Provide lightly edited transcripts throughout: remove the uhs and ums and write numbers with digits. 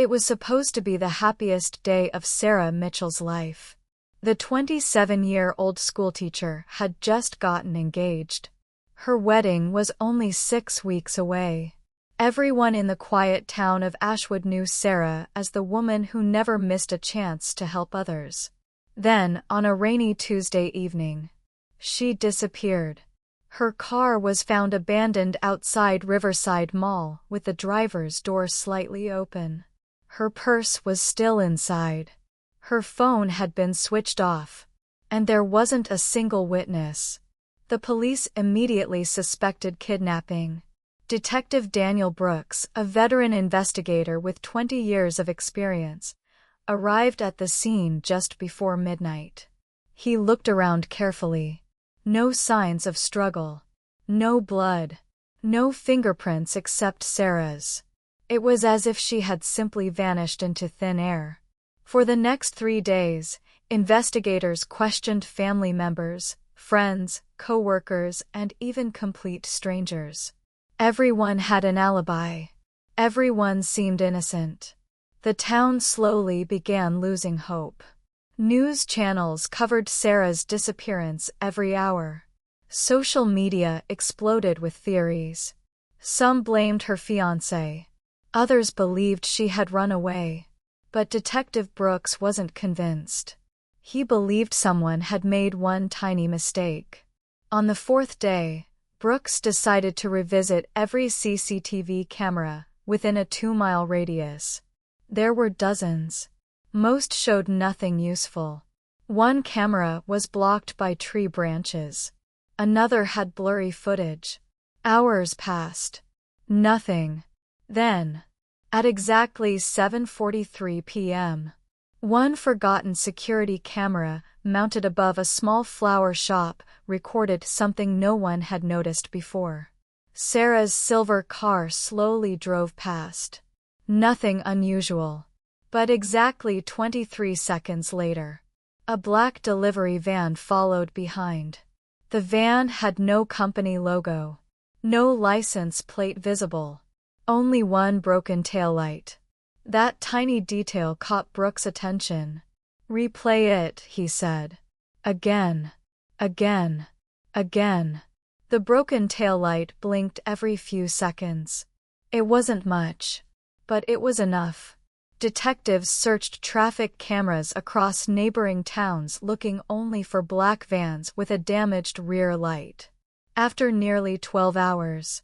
It was supposed to be the happiest day of Sarah Mitchell's life. The 27-year-old schoolteacher had just gotten engaged. Her wedding was only 6 weeks away. Everyone in the quiet town of Ashwood knew Sarah as the woman who never missed a chance to help others. Then, on a rainy Tuesday evening, she disappeared. Her car was found abandoned outside Riverside Mall with the driver's door slightly open. Her purse was still inside. Her phone had been switched off, and there wasn't a single witness. The police immediately suspected kidnapping. Detective Daniel Brooks, a veteran investigator with 20 years of experience, arrived at the scene just before midnight. He looked around carefully. No signs of struggle. No blood. No fingerprints except Sarah's. It was as if she had simply vanished into thin air. For the next 3 days, investigators questioned family members, friends, co-workers, and even complete strangers. Everyone had an alibi. Everyone seemed innocent. The town slowly began losing hope. News channels covered Sarah's disappearance every hour. Social media exploded with theories. Some blamed her fiancé. Others believed she had run away. But Detective Brooks wasn't convinced. He believed someone had made one tiny mistake. On the 4th day, Brooks decided to revisit every CCTV camera within a 2-mile radius. There were dozens. Most showed nothing useful. One camera was blocked by tree branches. Another had blurry footage. Hours passed. Nothing. Then, at exactly 7:43 p.m., one forgotten security camera mounted above a small flower shop recorded something no one had noticed before. Sarah's silver car slowly drove past. Nothing unusual. But exactly 23 seconds later, a black delivery van followed behind. The van had no company logo. No license plate visible. Only one broken taillight. That tiny detail caught Brooks' attention. "Replay it," he said. Again. Again. Again. The broken taillight blinked every few seconds. It wasn't much, but it was enough. Detectives searched traffic cameras across neighboring towns looking only for black vans with a damaged rear light. After nearly 12 hours,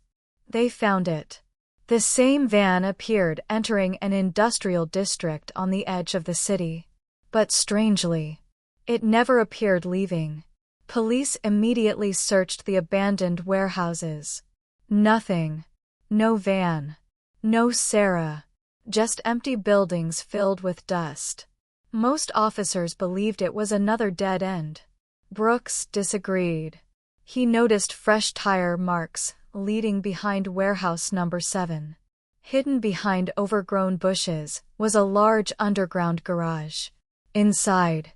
they found it. The same van appeared entering an industrial district on the edge of the city. But strangely, it never appeared leaving. Police immediately searched the abandoned warehouses. Nothing. No van. No Sarah. Just empty buildings filled with dust. Most officers believed it was another dead end. Brooks disagreed. He noticed fresh tire marks leading behind warehouse number 7. Hidden behind overgrown bushes was a large underground garage. Inside,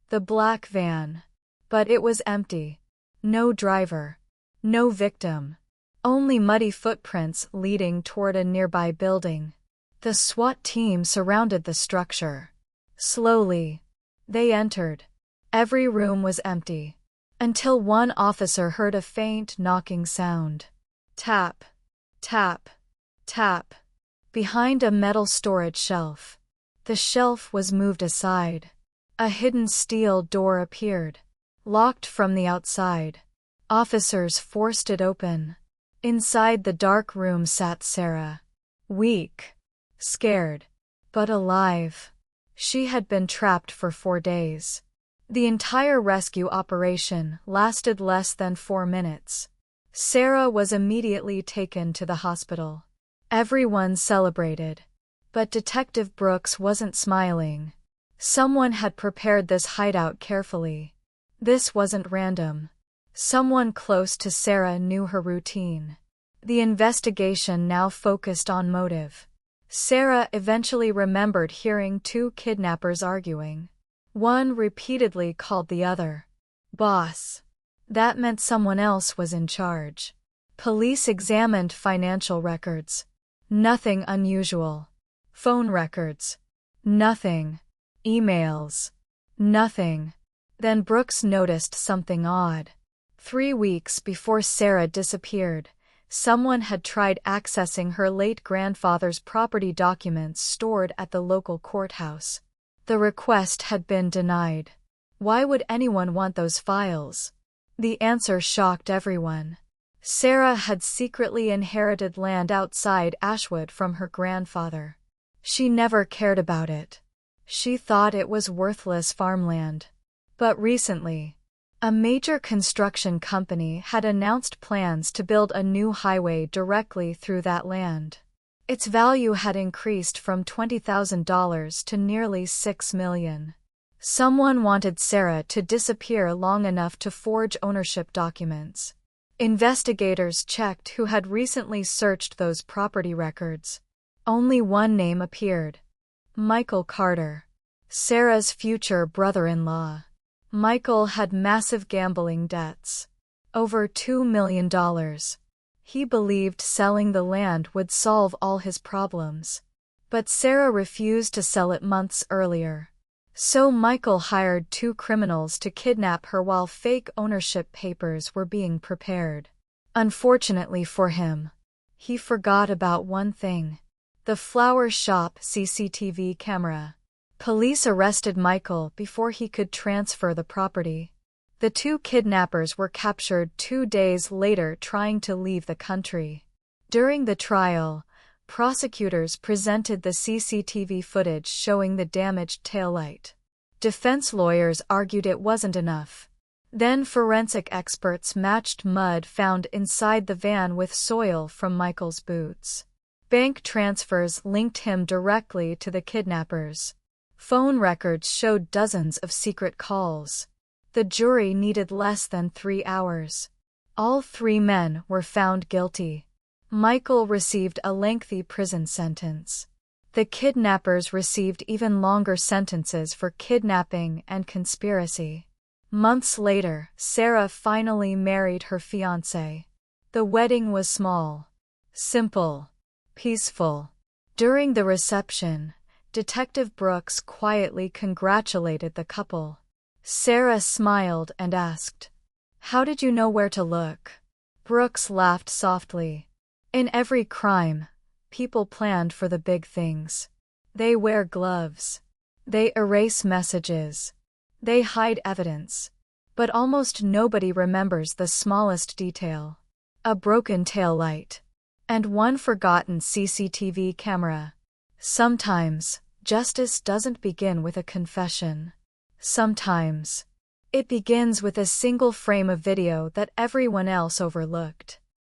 the black van. But it was empty. No driver. No victim. Only muddy footprints leading toward a nearby building. The SWAT team surrounded the structure. Slowly, they entered. Every room was empty. Until one officer heard a faint knocking sound. Tap. Tap. Tap. Behind a metal storage shelf. The shelf was moved aside. A hidden steel door appeared. Locked from the outside. Officers forced it open. Inside the dark room sat Sarah. Weak. Scared. But alive. She had been trapped for 4 days. The entire rescue operation lasted less than 4 minutes. Sarah was immediately taken to the hospital. Everyone celebrated. But Detective Brooks wasn't smiling. Someone had prepared this hideout carefully. This wasn't random. Someone close to Sarah knew her routine. The investigation now focused on motive. Sarah eventually remembered hearing 2 kidnappers arguing. One repeatedly called the other boss. That meant someone else was in charge. Police examined financial records. Nothing unusual. Phone records. Nothing. Emails. Nothing. Then Brooks noticed something odd. 3 weeks before Sarah disappeared, someone had tried accessing her late grandfather's property documents stored at the local courthouse. The request had been denied. Why would anyone want those files? The answer shocked everyone. Sarah had secretly inherited land outside Ashwood from her grandfather. She never cared about it. She thought it was worthless farmland. But recently, a major construction company had announced plans to build a new highway directly through that land. Its value had increased from $20,000 to nearly $6 million. Someone wanted Sarah to disappear long enough to forge ownership documents. Investigators checked who had recently searched those property records. Only one name appeared: Michael Carter, Sarah's future brother-in-law. Michael had massive gambling debts. Over $2 million. He believed selling the land would solve all his problems. But Sarah refused to sell it months earlier. So Michael hired 2 criminals to kidnap her while fake ownership papers were being prepared. Unfortunately for him, he forgot about one thing: the flower shop CCTV camera. Police arrested Michael before he could transfer the property. The 2 kidnappers were captured 2 days later trying to leave the country. During the trial, prosecutors presented the CCTV footage showing the damaged taillight. Defense lawyers argued it wasn't enough. Then forensic experts matched mud found inside the van with soil from Michael's boots. Bank transfers linked him directly to the kidnappers. Phone records showed dozens of secret calls. The jury needed less than 3 hours. All 3 men were found guilty. Michael received a lengthy prison sentence. The kidnappers received even longer sentences for kidnapping and conspiracy. Months later, Sarah finally married her fiancé. The wedding was small, simple, peaceful. During the reception, Detective Brooks quietly congratulated the couple. Sarah smiled and asked, "How did you know where to look?" Brooks laughed softly. "In every crime, people planned for the big things. They wear gloves. They erase messages. They hide evidence. But almost nobody remembers the smallest detail. A broken taillight. And one forgotten CCTV camera. Sometimes, justice doesn't begin with a confession. Sometimes, it begins with a single frame of video that everyone else overlooked."